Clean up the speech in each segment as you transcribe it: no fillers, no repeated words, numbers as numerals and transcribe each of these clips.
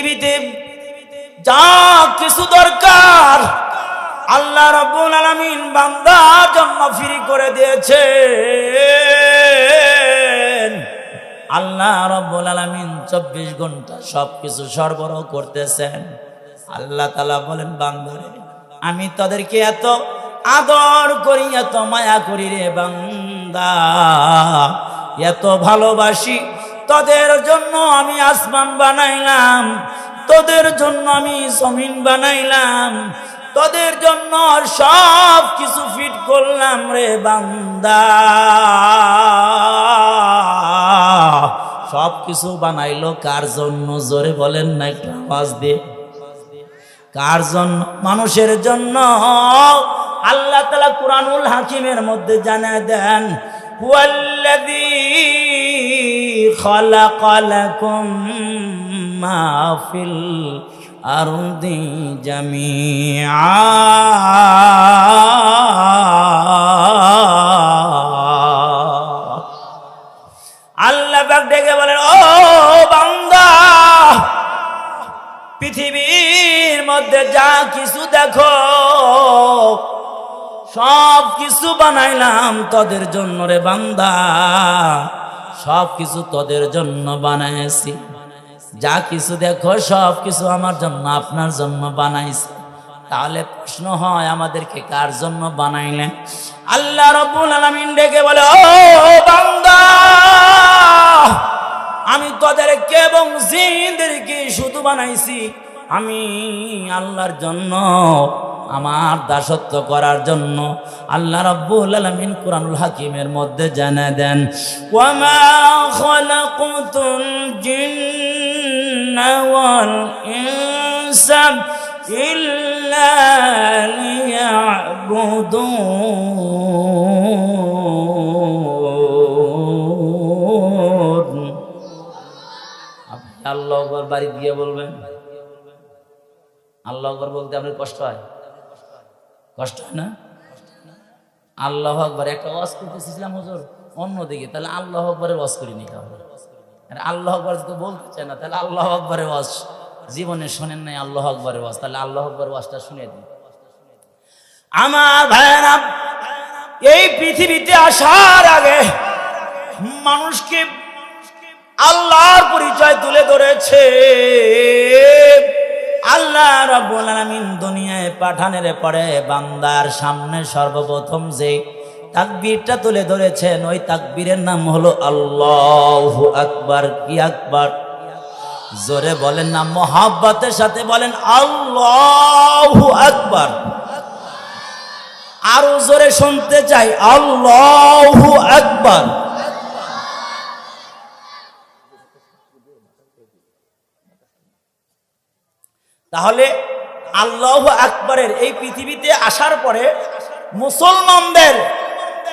পৃথিবীতে যা কিছু দরকার আল্লাহ রাব্বুল আলামিন বান্দার জন্য ফ্রি করে দিয়েছেন। আল্লাহ রাব্বুল আলামিন 24 ঘন্টা সবকিছু সরবরাহ করতেছেন। আল্লাহ তাআলা বলেন, বান্দারে আমি তাদেরকে এত আদর করি, এত মায়া করি রে বান্দা, এত ভালোবাসি, তোদের জন্য আমি আসমান বানাইলাম, তোদের জন্য আমি জমিন বানাইলাম, তোদের জন্য সব কিছু ফিট করলাম রে বান্দা। সব কিছু বানাইলো কার জন্য? জোরে বলেন না, একটু আওয়াজ দিয়ে। কার জন্য? মানুষের জন্য। আল্লাহ তাআলা কুরআনুল হাকিমের মধ্যে জানায় দেন, হুয়াল্লাযী খালাকা লাকুম মা ফিল আরদি জামিআ। আল্লাহ পাক ডেকে বলেন, ও বান্দা, পৃথিবীর মধ্যে যা কিছু দেখো সব কিছু বানাইলাম তোদের জন্য রে বান্দা, সব কিছু তোদের জন্য বানাইছি। যা কিছু দেখো সব কিছু আমার জন্য, আপনার জন্য বানাইছি। তাহলে প্রশ্ন হয়, আমাদেরকে কার জন্য বানাইলেন? আল্লাহ রাব্বুল আলামিন ডেকে বলে, ও বান্দা, আমি তোদেরকে এবং জিনদেরকে শুধু বানাইছি আমি আল্লাহর জন্য, আমার দাসত্ব করার জন্য। আল্লাহ রাব্বুল আলামিন কুরআনুল হাকিমের মধ্যে জানা দেন, ওয়া মা খালাকতুল জিন্না ওয়াল ইনসা ইল্লা লিয়াবুদুন। আপনি আল্লাহু আকবার বাড়ি দিয়ে বলবেন। আল্লাহু আকবার বলতে আপনার কষ্ট হয়? কষ্ট হয় না? আল্লাহু আকবার একটা ওয়াজ করতেছিলাম হুজুর অন্যদিকে, তাহলে আল্লাহু আকবারের ওয়াজ করিনি। তাহলে আল্লাহু আকবার যদি বলতে চায় না, তাহলে আল্লাহু আকবারের ওয়াজ জীবনে শোনেন নাই, আল্লাহু আকবারের ওয়াজ, তাহলে আল্লাহু আকবারের ওয়াজটা শুনে দিন। আমার ভাইরা, এই পৃথিবীতে আসার আগে মানুষকে আল্লাহর পরিচয় তুলে ধরেছে। আল্লাহ রাব্বুল আলামিন দুনিয়ায় পাঠানোর পরে বান্দার সামনে সর্বপ্রথম যে তাকবীরটা তুলে ধরেছেন, ওই তাকবীরের নাম হলো আল্লাহু আকবার। কি আকবার? জোরে বলেন না, মুহাব্বতের সাথে বলেন আল্লাহু আকবার। আরো জোরে শুনতে চাই, আল্লাহু আকবার। তাহলে আল্লাহু আকবারের এই পৃথিবীতে আসার পরে মুসলমানদের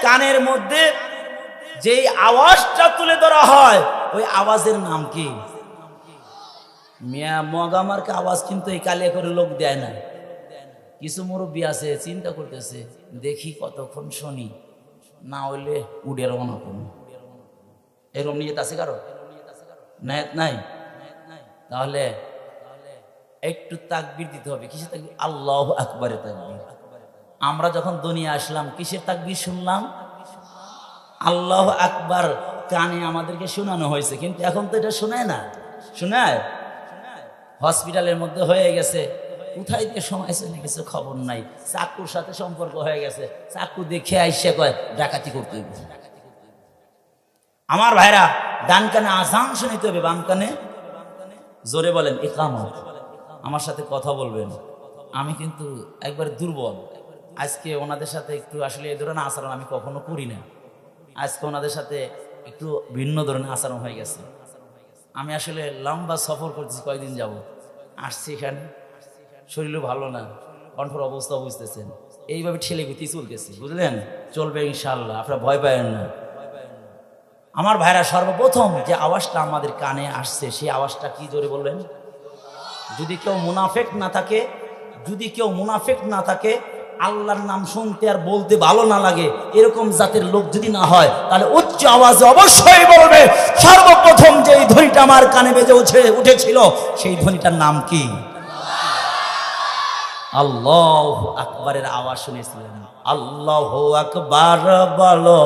কানের মধ্যে যেই আওয়াজটা তুলে ধরা হয়, ওই আওয়াজের নাম কি? মিয়া মগামারকে আওয়াজ কিন্তু এই কালে করে লোক দেয় না। কিছু মুরব্বী আছে চিন্তা করতেছে, দেখি কতক্ষণ শুনি, না হইলে উড়ে রওনা করুন। এরকম নিয়ত আছে কারো? নিয়ত নাই? তাহলে একটু তাকবীর দিতে হবে। কিসের তাকবীর? আল্লাহু আকবারের তাকবীর। আমরা যখন দুনিয়া আসলাম কিসের তাকবীর শুনলাম? আল্লাহু আকবার কানে আমাদেরকে শোনানো হয়েছে, কিন্তু এখন তো এটা শোনায় না। শোনায়? হসপিটালের মধ্যে হয়ে গেছে, কোথায় দিয়ে সময় চলে গেছে খবর নাই। চাকুর সাথে সম্পর্ক হয়ে গেছে, চাকু দেখে আইসে কয় ডাকাতি করতে হইবে। আমার ভাইরা, ডান কানে আযান শুনতে হবে, বাম কানে জোরে বলেন ইকামত। আমার সাথে কথা বলবেন। আমি কিন্তু একবার দুর্বল, আজকে ওনাদের সাথে একটু আসলে এই ধরনের আচরণ আমি কখনো করি না। আজকে ওনাদের সাথে একটু ভিন্ন ধরনের আচরণ হয়ে গেছে। আমি আসলে লম্বা সফর করতেছি, কয়েকদিন যাব আসছি এখানে, শরীরও ভালো না, কণ্ঠর অবস্থা বুঝতেছেন, এইভাবে ঠেলে গুতি চলতেছি, বুঝলেন? চলবে ইনশাল্লাহ, আপনারা ভয় পাবেন না। আমার ভাইরা, সর্বপ্রথম যে আওয়াজটা আমাদের কানে আসছে সেই আওয়াজটা কি জোরে বলবেন? যদি কেউ মুনাফিক না থাকে, আল্লাহর নাম শুনতে আর বলতে ভালো না লাগে, এরকম জাতের লোক যদি না হয়, তাহলে উচ্চ উচ্চ আওয়াজে অবশ্যই বলবে, সর্বপ্রথম যে ধ্বনিটা আমার কানে বেজে উঠেছিল সেই ধ্বনিটার নাম কি? আল্লাহু আকবারের আওয়াজ শুনেছিলেন। আল্লাহু আকবার বলো,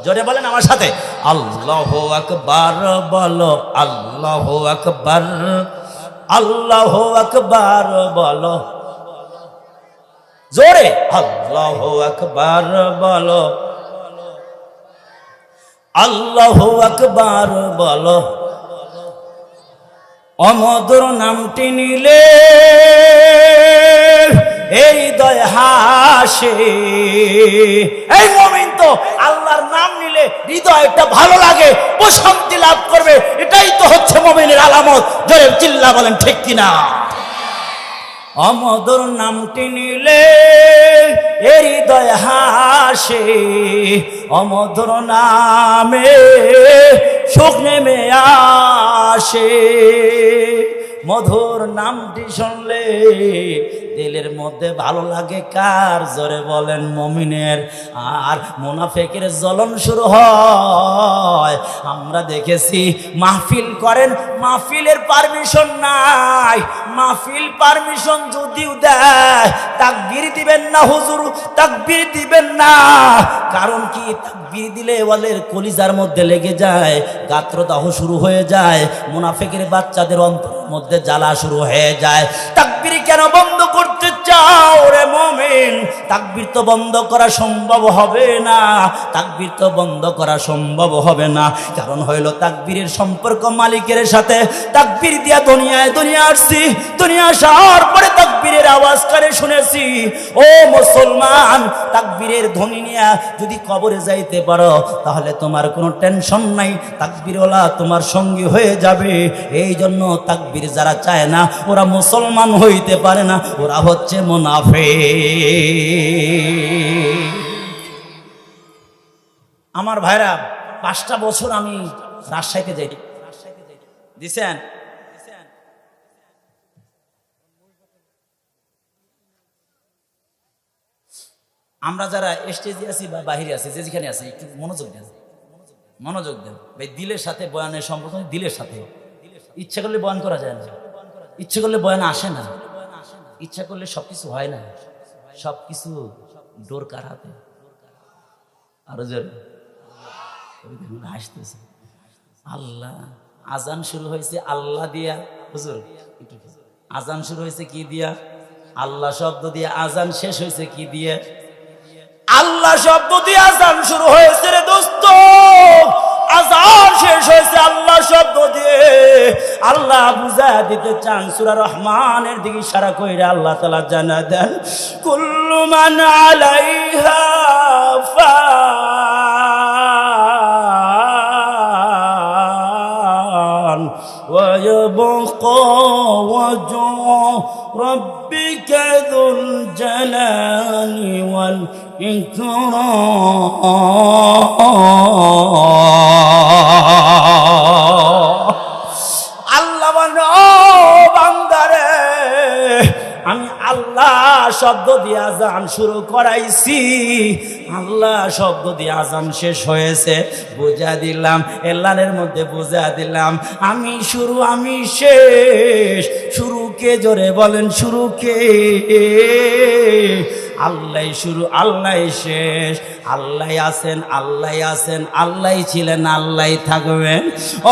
জোরে বলেন আমার সাথে, আল্লাহু আকবার বলো, আল্লাহু আকবার, আল্লাহু আকবার বলো, জোরে আল্লাহু আকবার বলো, আল্লাহু আকবার বলো। অমধুর নামটি নিলে এই হৃদয় হাসে। এই মুমিন তো আল্লাহর নাম নিলে হৃদয়টা ভালো লাগে, প্রশান্তি লাভ করবে। এটাই তো হচ্ছে মুমিনের আলামত। জোরে চিল্লা বলেন ঠিক কিনা? অমধুর নামটি নিলে এই হৃদয় হাসে, অমধুর নামে সুখ নেমে আসে। মধুর নামটি শুনলে দিলের মধ্যে ভালো লাগে কার? জোরে বলেন মুমিনের। আর মুনাফিকের জ্বলন শুরু হয়। আমরা দেখেছি মাহফিল করেন, মাহফিলের পারমিশন নাই। মাহফিল পারমিশন যদিও দেয়, তাকবীর দিবেন না হুজুর, তাকবীর দিবেন না। কারণ কি? তাকবীর দিলে ওয়ালের কলিজার মধ্যে লেগে যায়, গাত্রদাহ শুরু হয়ে যায়, মুনাফিকের বাচ্চাদের অন্তরের মধ্যে জ্বালা শুরু হয়ে যায়। তাকবীর কেন বন্ধ করতে চাও রে মুমিন? তাকবীর তো বন্ধ করা সম্ভব হবে না, তাকবীর তো বন্ধ করা সম্ভব হবে না। কারণ হইল তাকবীরের সম্পর্ক মালিকের সাথে। তাকবীর দিয়া দুনিয়া আসছি, দুনিয়া আসার পরে তাকবীরের আওয়াজ কানে শুনেছি। ও মুসলমান, তাকবীরের ধ্বনি নিয়ে যদি কবরে যাইতে পারো তাহলে তোমার কোনো টেনশন নাই, তাকবীরওয়ালা তোমার সঙ্গী হয়ে যাবে। এই জন্য তাকবীর যারা চায় না ওরা মুসলমান হইতে পারে না, ওরা হচ্ছে মুনাফিক। আমার ভাইরা, 5টা বছর আমি রাজশাহীতে যাই দিছেন। আমরা যারা স্টেজে আছি বা বাহিরে আছি, যে যেখানে আছি, একটু মনোযোগ দেন, মনোযোগ দেন ভাই। দিলের সাথে বয়ানের সম্পর্ক দিলের সাথে। ইচ্ছা করলে বয়ান করা যায় না, ইচ্ছা করলে বয়ান আসে না, ইচ্ছা করলে সবকিছু হয় না, সবকিছু ডোর কার হাতে। আরো জোর হাসতেছে। আল্লাহ, আজান শুরু হয়েছে আল্লাহ দিয়া। হুজুর আজান শুরু হয়েছে কি দিয়া? আল্লাহ শব্দ দিয়ে। আজান শেষ হয়েছে কি দিয়ে? আল্লাহ শব্দ দিয়ে আজান শুরু হয়েছে রে দোস্ত। আজান শেষ হয়েছে আল্লাহ শব্দ দিয়ে। আল্লাহ বুঝা দিতে চান, সূরা রহমানের দিকে ইশারা কইরা আল্লাহ তাআলা জানা দেন, কুল্লু মান আলাইহা ফান ওয়া ইয়াবকা ওয়াজহু রাব্বিকা যুল জালালি ওয়াল ইকরাম। আল্লাহ বলেন, ও বান্দারে, আমি আল্লাহ শব্দ দিয়ে আজান শুরু করাইছি, আল্লাহ শব্দ দিয়ে আজান শেষ হয়েছে। বুঝা দিলাম, এলানের মধ্যে বুঝা দিলাম, আমি শুরু আমি শেষ। শুরু কে? জোরে বলেন, শুরু কে? আল্লাহ শুরু, আল্লাহ শেষ। আল্লাহ আছেন, আল্লাহ আছেন, আল্লাহ ছিলেন, আল্লাহ থাকবেন।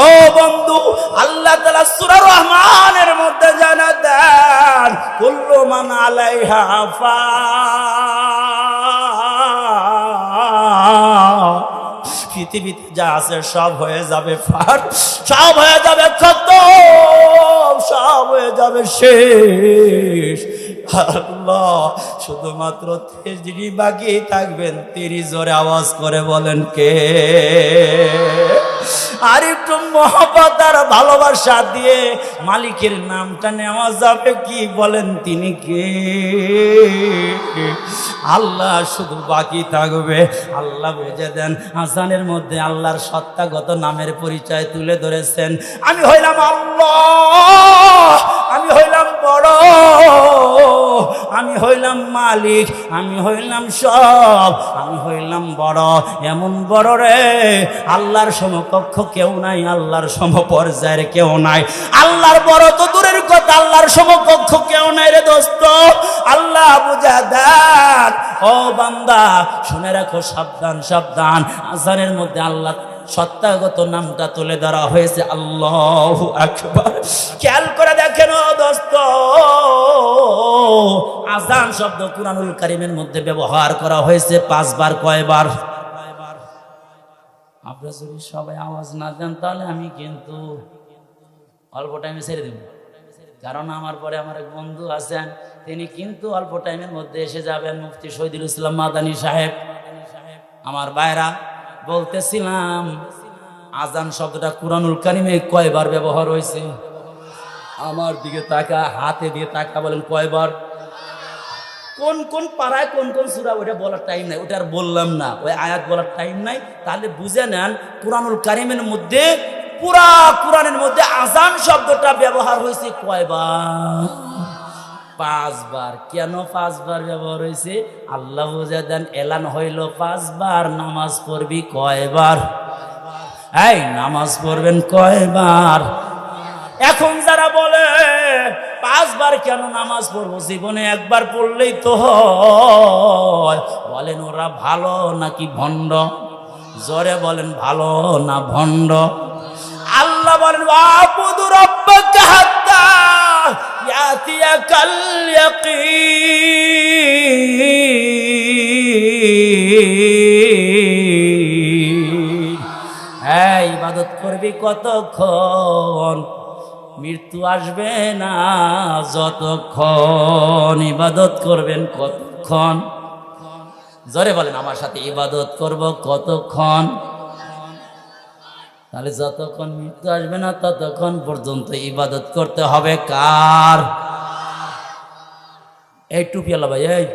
ও বন্ধু, আল্লাহ তাআলা সূরা রহমানের মধ্যে জানা দেন, কুল্লু মান আলাইহা ফান। পৃথিবীতে যা আছে সব হয়ে যাবে ফান, সব হয়ে যাবে খতম, সব হয়ে যাবে শেষ। আল্লাহ শুধুমাত্র 30 দিনই বাকি থাকবেন। 30 জোরে আওয়াজ করে বলেন কে? আর একটু মহব্বত আর ভালোবাসা দিয়ে মালিকের নামটা নেওয়া যাবে কি? বলেন তিনি কে? আল্লাহ শুধু বাকি থাকবে। আল্লাহ বুঝে দেন, আজানের মধ্যে আল্লাহর সত্তাগত নামের পরিচয় তুলে ধরেছেন। আমি হইলাম আল্লাহ, আমি হইলাম বড়, আমি আমি হইলাম মালিক, আমি হইলাম সব, আমি হইলাম বড়, এমন বড় রে আল্লাহর সমকক্ষ কেউ নাই, আল্লাহর সমপর্যায়ের কেউ নাই। আল্লাহর বড় তো দূরের কথা, আল্লাহর সমকক্ষ কেউ নাই রে দোস্ত। আল্লাহ বুঝা দেন। ও বান্দা শুনে রাখো, সাবধান সাবধান। আজানের মধ্যে আল্লাহ সত্তাগত নামটা তুলে ধরা হয়েছে, আল্লাহু আকবার। খেয়াল করে দেখেন ও দোস্ত, আজান শব্দ কুরআনুল কারীমের মধ্যে ব্যবহার করা হয়েছে 5 বার। কয়বার? আপনারা যদি সবাই আওয়াজ না দেন তাহলে আমি কিন্তু অল্প টাইমে ছেড়ে দেব, কারণ আমার পরে আমার এক বন্ধু আছেন, তিনি কিন্তু অল্প টাইমের মধ্যে এসে যাবেন, মুফতি শহীদুল ইসলাম মাদানী সাহেব। আমার ভাইরা বলতেছিলাম, আজান শব্দটা কুরআনুল কারীমে কয়বার ব্যবহার হয়েছে? আমার দিকে তাকা, হাতে দিয়ে তাকা, বলেন কয়বার? কোন কোন পাড়ায় কোন কোন সূরা, ওটা বলার টাইম নাই, ওটা আর বললাম না, ওই আয়াত বলার টাইম নাই। তাহলে বুঝে নেন কুরআনুল কারীমের মধ্যে, পুরা কুরআনের মধ্যে আজান শব্দটা ব্যবহার হয়েছে কয়বার? 5 বার। কেন 5 বার ব্যবহার হয়েছে? আল্লাহ বুঝে দেন, এলান হইল 5 বার। নামাজ পড়বি কয়বার? এই নামাজ পড়বেন কয়বার? এখন যারা বলে 5 বার কেন নামাজ পড়বো, জীবনে একবার পড়লেই তো হয়, বলেন ওরা ভালো নাকি ভণ্ড? জোরে বলেন, ভালো না ভণ্ড? আল্লাহ বলেন, ওয়াবুদু রাব্বাকা হাত্তা ইয়াতিয়াকাল ইয়াকিন। এই ইবাদত করবি কতক্ষণ? মৃত্যু আসবে না যতক্ষণ। ইবাদত করবেন কতক্ষণ? জোরে বলেন আমার সাথে, ইবাদত করব কতক্ষণ? তাহলে যতক্ষণ মৃত্যু আসবে না ততক্ষণ পর্যন্ত ইবাদত করতে হবে কার? এই টুপিওয়ালা ভাই, এই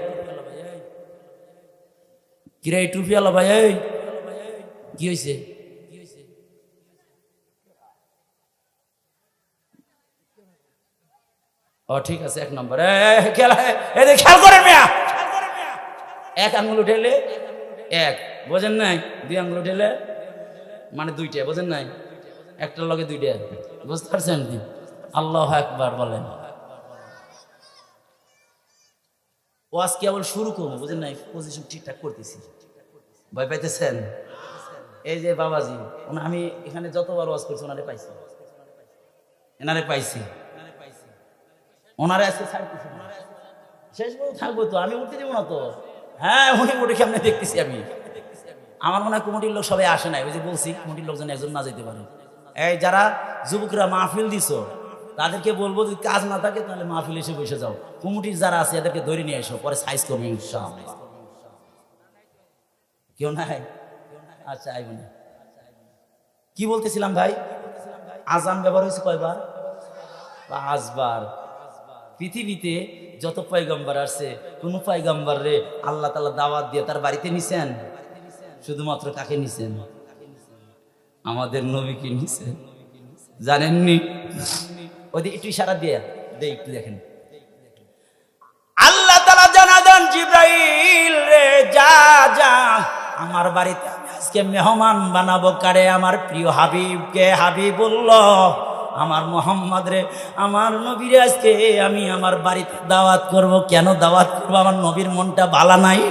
কিরে এই টুপিওয়ালা ভাই, এই কি হয়েছে? ও ঠিক আছে, 1 নম্বর। খেয়াল করেন মিয়া, 1 আঙ্গুল উঠেলে 1, বোঝেন নাই? 2 আঙ্গুল উঠেলে মানে 2টা, বোঝেন নাই? একটার লগে 2টা, বুঝতে পারছেন? আল্লাহু আকবার বলেন। ওয়াজ কেবল শুরু করবো, বুঝেন নাই? পজিশন ঠিকঠাক করতেছি, ভয় পাইতেছেন? এই যে বাবাজি, আমি এখানে যতবার ওয়াজ করছি ওনারে পাইছি, এনারে পাইছি, ওনারে আজকে ছাড়তেছি না, শেষ পর্যন্ত থাকবো তো, আমি উঠতে দেবো না তো। হ্যাঁ, উনি উঠে কেমনে দেখতেছি আমি। আমার মনে হয় কমিটির লোক সবাই আসে নাই, ওই যে বলছি কমিটির লোকজন একজন না যেতে পারে। এই যারা যুবকরা মাহফিল দিছো তাদেরকে বলবো, যদি কাজ না থাকে তাহলে মাহফিল এসে বসে যাও। কমিটির যারা আছে এদেরকে ধরে নিয়ে এসো, পরে সাইজ করবো ইনশাআল্লাহ। কেউ নাই? আচ্ছা, আইব না। কি বলতেছিলাম ভাই? আজান ব্যবহার হয়েছে কয়বার? 5 বার। পৃথিবীতে যত পয়গম্বর আসছে, কোন পয়গম্বর রে আল্লাহ তাআলা দাওয়াত দিয়ে তার বাড়িতে নিছেন? শুধুমাত্র কাকে নিছেন? আমাদের নবীকে নিছেন। জানেননি? ওই যে একটু ইশারা দিয়ে দে, একটু দেখেন। আল্লাহ তাআলা জানালেন, জিবরাইল রে যা যা, আমার বাড়িতে আমি আজকে মেহমান বানাবো কারে? আমার প্রিয় হাবিবকে। হাবিবুল্লাহ আমার মোহাম্মদ রে, আমার নবীরে আজকে আমি আমার বাড়িতে দাওয়াত করব। কেন দাওয়াত করবো? আমার নবীর মনটা ভালো নাই।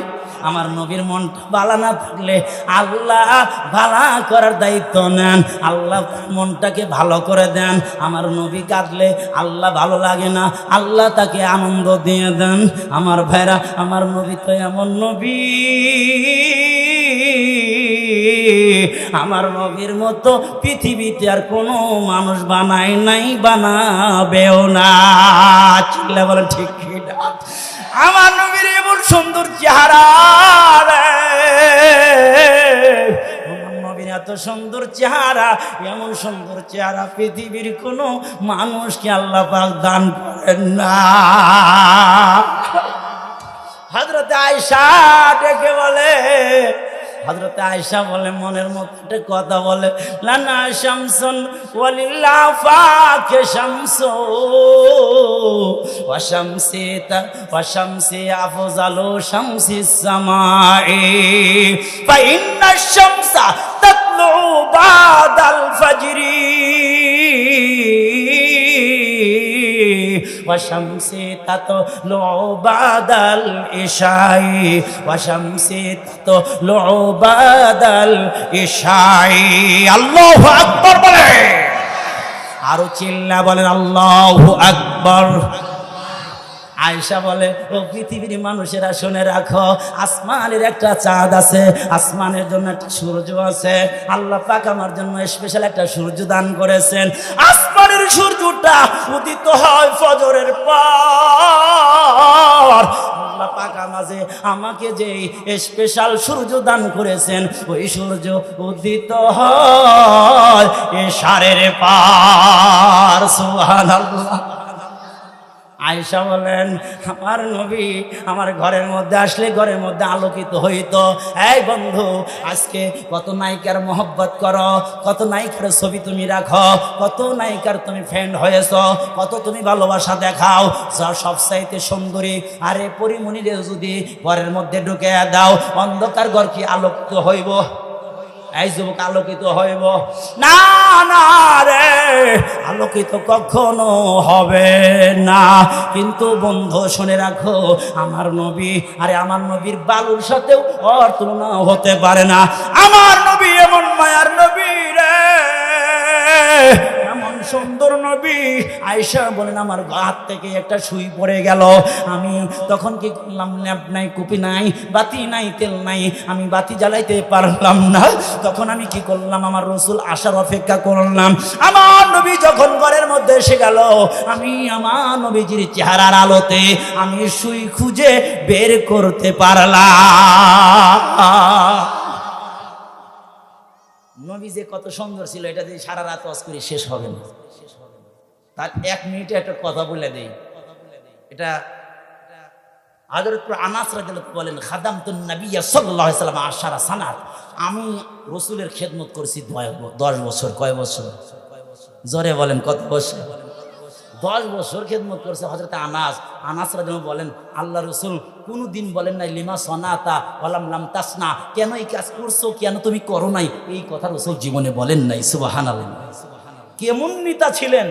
আমার নবীর মনটা ভালো না থাকলে আল্লাহ ভালো করার দায়িত্ব নেন, আল্লাহ মনটাকে ভালো করে দেন। আমার নবী কাঁদলে আল্লাহ ভালো লাগে না, আল্লাহ তাকে আনন্দ দিয়ে দেন। আমার ভাইরা, আমার নবী তো এমন নবী, আমার নবীর মতো পৃথিবীতে আর কোনো মানুষ বানায় নাই, বানাবেও না। চিল্লা বলেন ঠিক কিনা? আমার নবীর এমন সুন্দর চেহারা, আমার নবীর এত সুন্দর চেহারা, এমন সুন্দর চেহারা পৃথিবীর কোনো মানুষকে আল্লাহ পাক দান করেন না। হযরত আয়েশা ডেকে বলে, হযরত আয়েশা বলে, মনের মতো একটা কথা বলে, লানা শামসুন ওয়ালিল্লাহ ফাকে শামসু, ওয়াশামসি আফজালু শামসিস সামাই ফাইন্না শামসা তাতলু বাদাল ফাজরি ওয়াশামসি তাতলু বাদাল ইশাই ওয়াশামসি তাতলু বাদাল ইশাই। আল্লাহু আকবার বলে, আরো চিল্লা বলেন আল্লাহু আকবার। আয়েশা বলে, ও পৃথিবীর মানুষেরা শুনে রাখো, আসমানের একটা চাঁদ আছে, আসমানের জন্য একটা সূর্য আছে। আল্লাহ পাক আমার জন্য স্পেশাল একটা সূর্য দান করেছেন। আসমানের সূর্যটা উদিত হয় ফজরের পর। আল্লাহ পাক মাঝে আমাকে যে স্পেশাল সূর্য দান করেছেন, ওই সূর্য উদিত হয় এশারের পার। সুবহানাল্লাহ। আয়েশা বলেন, আমার নবী আমার ঘরের মধ্যে আসলে ঘরের মধ্যে আলোকিত হইতো। এই বন্ধু, আজকে কত নায়িকার মহব্বত করো, কত নায়িকার ছবি তুমি রাখো, কত নায়িকার তুমি ফ্রেন্ড হয়েছ, কত তুমি ভালোবাসা দেখাও, যা সবচাইতে সুন্দরী। আরে পরিমণিরে যদি ঘরের মধ্যে ঢুকে দাও, অন্ধকার ঘর কি আলোকিত হইব? এই যুবক আলোকিত হইব না? না রে, আলোকিত কখনো হবে না। কিন্তু বন্ধু শুনে রাখো, আমার নবী, আরে আমার নবীর বালুর সাথেও ওর তুলনা হতে পারে না। আমার নবী এমন মায়ার নবী রে, এমন সুন্দর নবী। আয়েশা বলেন, আমার হাত থেকে একটা সুই পড়ে গেল। আমি তখন কি করলাম, ল্যাম্প নাই, কুপি নাই, বাতি নাই, তেল নাই, আমি বাতি জ্বালাইতে পারলাম না। তখন আমি কি করলাম, আমার রাসূল আসার অপেক্ষা করলাম। আমার নবী যখন ঘরের মধ্যে এসে গেল, আমি আমার নবীজির চেহারার আলোতে আমি সুই খুঁজে বের করতে পারলাম। নবী যে কত সুন্দর ছিল, এটা দিয়ে সারা রাত ওয়াজ করে শেষ হবে না। তার 1 মিনিটে একটা কথা বলে দেই। এটা হযরত আনাস রাদিয়াল্লাহু বলেন, খাদামতুন নবী সাল্লাল্লাহু আলাইহি ওয়াসাল্লাম 10 সানাত। আমি রাসূলের খেদমত করেছি 10 বছর। কয় বছর? জোরে বলেন, কত বছর? 10 বছর খেদমত করেছে হযরত আনাস। আনাস রাদিয়াল্লাহু বলেন, আল্লাহ রাসূল কোনদিন বলেন নাই লিমা সনাতা ওয়ালাম লাম তাসনা, কেন এই কাজ করছো, কেন তুমি করো নাই, এই কথা রাসূল জীবনে বলেন নাই। সুবহানাল্লাহ। কেমন নেতা ছিলেন!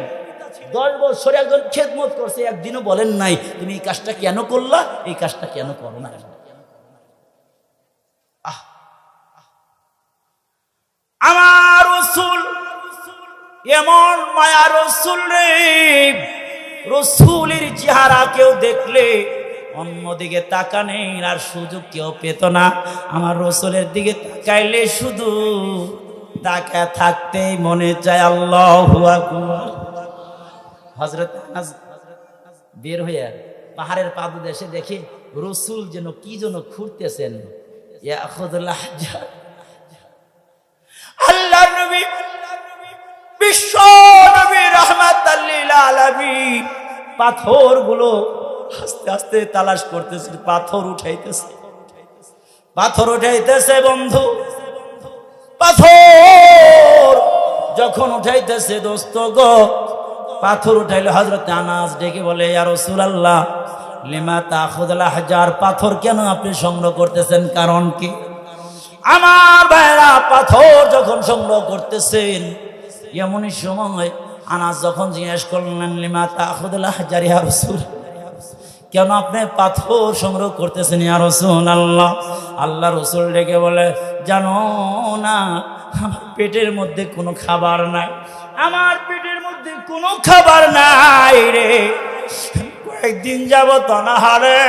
10 বছর একজন খেদমত করছে, একদিনও বলেন নাই তুমি এই কাজটা কেন করলা, এই কাজটা কেন করো না। আমার রাসূল এমন মায়া রাসূল রে, রাসূলের চেহারা কেউ দেখলে অন্যদিকে তাকানোর আর সুযোগ কেউ পেত না। আমার রাসূলের দিকে তাকাইলে শুধু তাকায় থাকতেই মনে চায়। আল্লাহু আকবার। হযরত আনাস বের হইয়া পাহাড়ের পাদদেশে দেখে রাসূল যেন কি যেন খুঁড়তেছেন। ইয়াখুদুল আহজার, আল্লাহর নবী, বিশ্ব নবী রাহমাতাল লিল আলামিন পাথরগুলো আস্তে আস্তে তালাশ করতেছে, পাথর উঠাইতেছে, পাথর উঠাইতেছে। বন্ধু, পাথর যখন উঠাইতেছে, দোস্ত গো, পাথর উঠাইলে হযরত আনাস ডেকে বলে, ইয়া রাসূলুল্লাহ লিমা তাখুদুল আহজার, পাথর কেন আপনি সংগ্রহ করতেছেন, কারণ কি? আমার ভাইরা, পাথর যখন সংগ্রহ করতেছেন, এমনই সময় আনাস যখন জিজ্ঞেস করলেন, লিমা তাখুদুল আহজার ইয়া রাসূল, কেন আপনি পাথর সংগ্রহ করতেছেন ইয়া রাসূলুল্লাহ? আল্লাহ রাসূল ডেকে বলে, জানো না আমার পেটের মধ্যে কোনো খাবার নাই, আমার পেটের মধ্যে কোনো খাবার নাই রে, কয়েকদিন যাবত অনাহারে,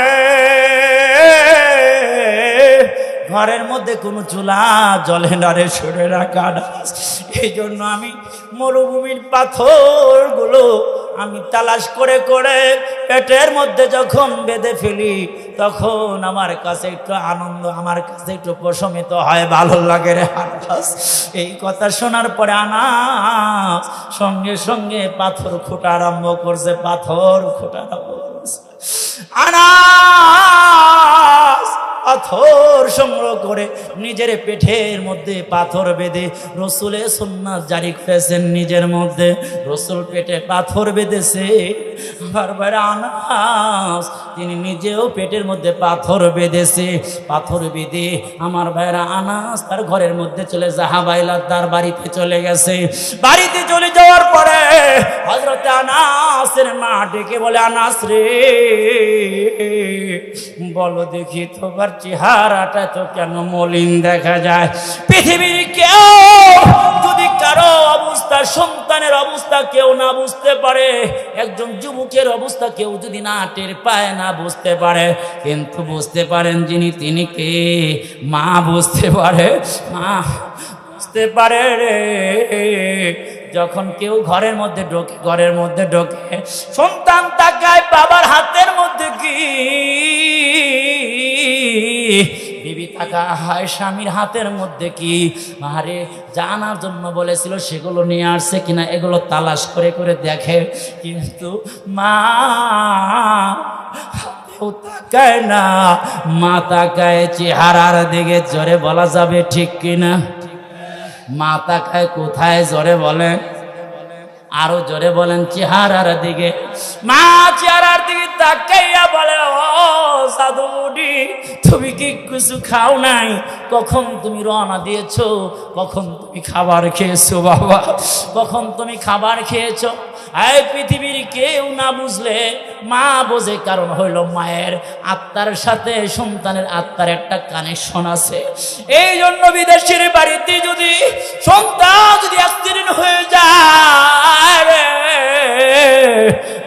ঘরের মধ্যে কোনো চুলা জ্বলে না রে, সরে রাখা। এই জন্য আমি মরুভূমির পাথরগুলো আমি তালাশ করে করে পেটের মধ্যে যখন বেঁধে ফেলি, তখন আমার কাছে একটু আনন্দ, আমার কাছে একটু প্রশমিত হয়, ভালো লাগে রে আনাস। এই কথা শোনার পরে আনাস সঙ্গে সঙ্গে পাথর খোঁটা আরম্ভ করছে, পাথর খোঁটা আরম্ভ করছে। আনাস পাথর সংগ্রহ করে নিজের পেটের মধ্যে পাথর বেঁধে রসুলের সুন্নাত জারি করেছেন নিজের মধ্যে। রসুল পেটে পাথর বেঁধেছে, আমার ভাইরা আনাস তিনি নিজেও পেটের মধ্যে পাথর বেঁধেছে। পাথর বেঁধে আমার ভাইরা আনাস তার ঘরের মধ্যে চলে জাহাবাইলা তার বাড়িতে চলে গেছে। বাড়িতে চলে যাওয়ার পরে হযরত আনাসের মা ডেকে বলে, আনাস রে বলো দেখি তোমার চেহারাটা তো কেন মলিন দেখা যায়। পৃথিবীর কেউ যদি কারো অবস্থা, সন্তানের অবস্থা কেউ না বুঝতে পারে, একজন যুবকের অবস্থা কেউ যদি না টের পায়, না বুঝতে পারে, কিন্তু বুঝতে পারেন যিনি, তিনি কে? মা বুঝতে পারে, মা বুঝতে পারে রে। যখন কেউ ঘরের মধ্যে ঢোকে সন্তান তাকায় বাবার হাতের মধ্যে কি, বিবি তাকা হয় স্বামীর হাতের মধ্যে কি। আরে জানার জন্য বলেছিল সেগুলো নিয়ে আসছে কিনা এগুলো তালাশ করে করে দেখে, কিন্তু মা তাকায় না, মা তাকায় চেহারার দিকে। জোরে বলা যাবে ঠিক কিনা? মা তাকায় কোথায়? জোরে বলেন, আরো জোরে বলেন। চেহারার দিকে। মা চেহারার দিকে তাকাইয়া বলে, ও সাধুডি তুমি কি কিছু খাও নাই? কখন তুমি রওনা দিয়েছো? কখন তুমি খাবার খেয়েছো বাবা? কখন তুমি খাবার খেয়েছো? এই পৃথিবীর কেউ না বুঝলে মা বোঝে, কারণ হইল মায়ের আত্মার সাথে সন্তানের আত্মার একটা কানেকশন আছে। এই জন্য বিদেশের বাড়িতে যদি সন্তান যদি অ্যাক্সিডেন্ট হয়ে যায়,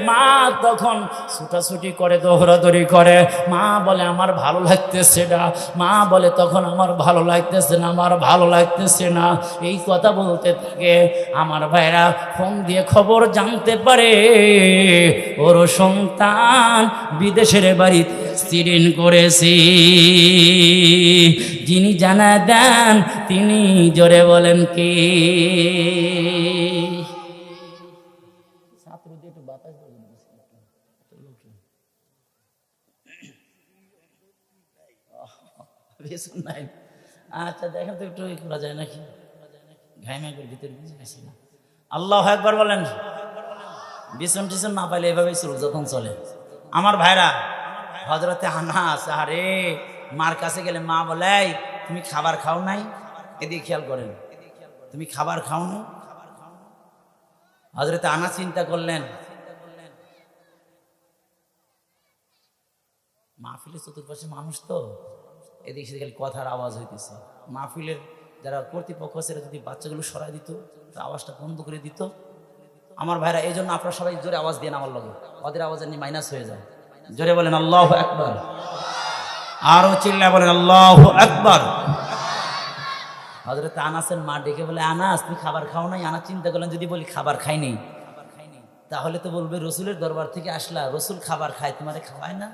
মা তখন ছুটাছুটি করে, দৌড়াদৌড়ি করে। মা বলে আমার ভালো লাগতেছে না, মা বলে তখন আমার ভালো লাগতেছে না, আমার ভালো লাগতেছে না, এই কথা বলতে থাকে। আমার ভাইরা ফোন দিয়ে খবর জানতে পারে ওর সন্তান বিদেশের বাড়িতে অ্যাক্সিডেন্ট করেছে। যিনি জানা দেন তিনি জোরে বলেন কি? আচ্ছা দেখেন তো একটু করা যায় নাকি? ঘাইমা করে ভিতরে বুঝেছি না। আল্লাহ একবার বলেন। বিছন টিছন না পাইলে এভাবেই যখন চলে। আমার ভাইরা হযরতে আনাস, আরে মার কাছে গেলে মা বলে, তুমি খাবার খাও নাই? এদিকে খেয়াল করেন, তুমি খাবার খাও নাই? হযরতে আনাস চিন্তা করলেন, মাহফিলের চতুর্পাশে মানুষ তো, এদিকে সেদিকে কথার আওয়াজ হইতেছে। মাহফিলের যারা কর্তৃপক্ষ সেটা যদি বাচ্চাগুলো সরাই দিত, আওয়াজটা বন্ধ করে দিত। আমার ভাইরা এই জন্য আপনারা সবাই জোরে আওয়াজ দিয়ে আমার লগে, ওদের আওয়াজ এমনি মাইনাস হয়ে যায়। জোরে বলেন আল্লাহু আকবার, আরো চিল্লা বলেন আল্লাহু আকবার। হযরত আনাসের মা ডেকে বলে, আনাস তুমি খাবার খাও নাই? আনাস চিন্তা করলেন, যদি বলি খাবার খাই নেই তাহলে তো বলবে রসুলের দরবার থেকে আসলা, রসুল খাবার খায়, তোমারে খাওয়ায় না।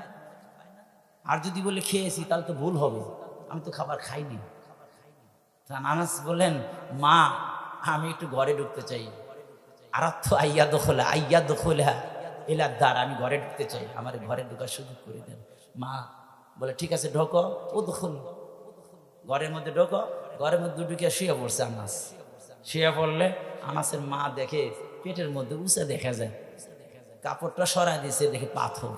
আর যদি বলে খেয়েছি তাহলে তো ভুল হবে, আমি তো খাবার খাইনি। আনাস বলেন, মা আমি একটু ঘরে ঢুকতে চাই। আর তো আইয়া দখলা এলার দ্বার, আমি ঘরে ঢুকতে চাই, আমার ঘরে ঢোকার সুযোগ করে দেন। মা বলে ঠিক আছে ঢোকো। ও দখল, ঘরের মধ্যে ঢোকো। ঘরের মধ্যে ঢুকে শুয়ে পড়ছে আনাস। শুয়ে পড়লে আনাসের মা দেখে পেটের মধ্যে উঁচে দেখা যায়, কাপড়টা সরাই দিয়েছে, দেখে পাথর।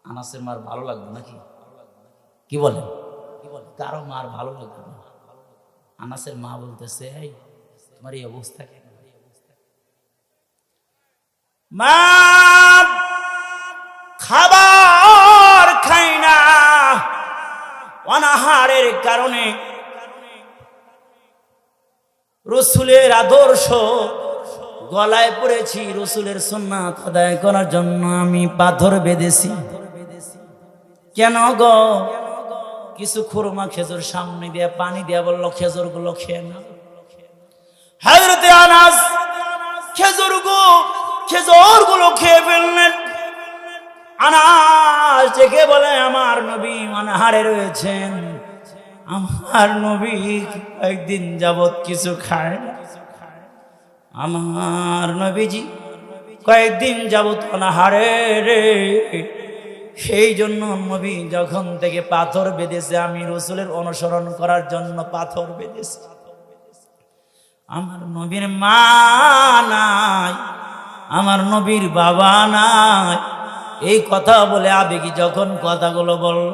আনাসের মার ভালো লাগবে নাকি? কি বলেন? কারো মার ভালো লাগবে না। আনাসের মা বলতেছে, এই তোমার এই অবস্থা কেন? মা খাবার খাই না, অনাহারের কারণে রসুলের আদর্শ গলায় পড়েছি, রসুলের সুন্নাত আদায় করার জন্য আমি পাথর বেঁধেছি। কেন গো? কিছু খুরমা খেজুর সামনে দিয়ে পানি দিয়ে বলল খেজুর গুলো খেয়ে না। হযরতে আনাস খেজুর গুলো খেয়ে ফেললেন। আনাস দেখে বলে, আমার নবী অনাহারে রয়েছেন, আমার নবী কয়েকদিন যাবত কিছু খায় না, আমার নবীজি কয়েকদিন যাবত অনাহারে রে। সেই জন্য নবী যখন থেকে পাথর বেঁধেছে, আমি রসুলের অনুসরণ করার জন্য পাথর বেঁধেছি। আমার নবীর মা নাই, আমার নবীর বাবা নাই, এই কথা বলে আবেগী যখন কথাগুলো বলল,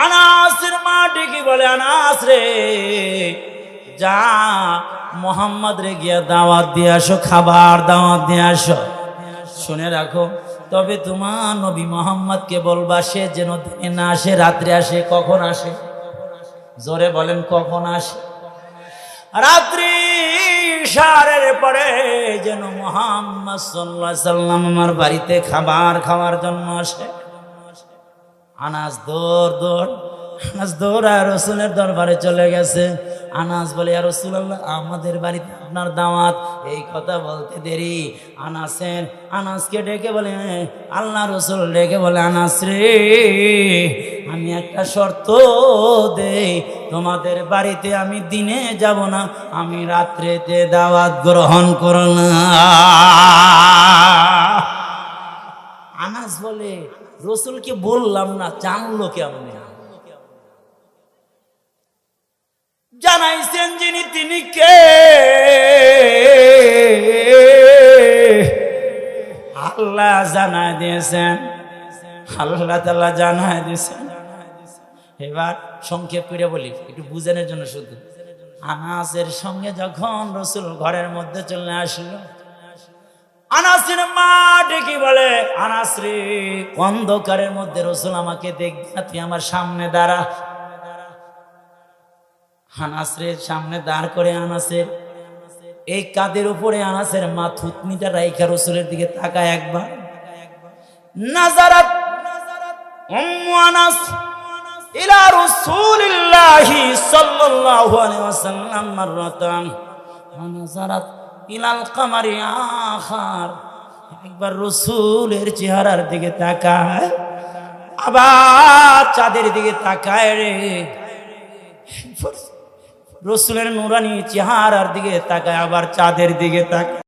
আনাসের মা ডেকে বলে, আনাস রে, যা মোহাম্মদ রে গিয়া দাওয়াত দিয়ে আসো, খাবার দাওয়াত দিয়ে আসো। শুনে রাখো, তবে তোমার নবী মোহাম্মদকে বলবা সে যেন দিনে না আসে, রাত্রে আসে। কখন আসে? জোরে বলেন, কখন আসে? রাত্রি ইশারের পরে যেন মুহাম্মদ সাল্লাল্লাহু আলাইহি সাল্লাম আমার বাড়িতে খাবার খাওয়ার জন্য আসে। আনাস দৌড়ায় রসুলের দরবারে চলে গেছে। আনাস বলে, ইয়া রাসূলুল্লাহ, আমাদের বাড়িতে আপনার দাওয়াত। এই কথা বলতে দেরি আনাসকে ডেকে বলে, আল্লাহ রসুল ডেকে বলে, আনাস রে, আমি একটা শর্ত দেই, তোমাদের বাড়িতে আমি দিনে যাব না, আমি রাত্রেতে দাওয়াত গ্রহণ করব না। আনাস বলে, রসুলকে বললাম না, জানলো কেমনে? জানাইছেন যিনি, তিনি কে? আল্লাহ জানাই দিয়েছেন, আল্লাহ তাআলা জানাই দিয়েছেন। এবার সংক্ষেপ করে বলি, একটু বুঝানোর জন্য শুধু। আনাসের সঙ্গে যখন রসুল ঘরের মধ্যে চলে আসলো, আনাসের মা ডেকে বলে, আনাস রে, অন্ধকারের মধ্যে রসুল আমাকে দেখবি না, তুই আমার সামনে দাঁড়া। আনাসের সামনে দাঁড় করে আনাসের এই কাঁধের উপরে আনাসের মা থুতনিটা রাইখা রসুলের দিকে তাকায় একবার। নাজারাত উম্মু আনাস ইলা রাসূলিল্লাহি সাল্লাল্লাহু আলাইহি ওয়াসাল্লাম মাররাতান ওয়া নাজারাত ইলাল কামারি আখার। একবার রসুলের চেহারার দিকে তাকায়, আবার চাঁদের দিকে তাকায় রে। রসুলের নুরানি চেহারার দিকে তাকায়, আবার চাঁদের দিকে তাকায়।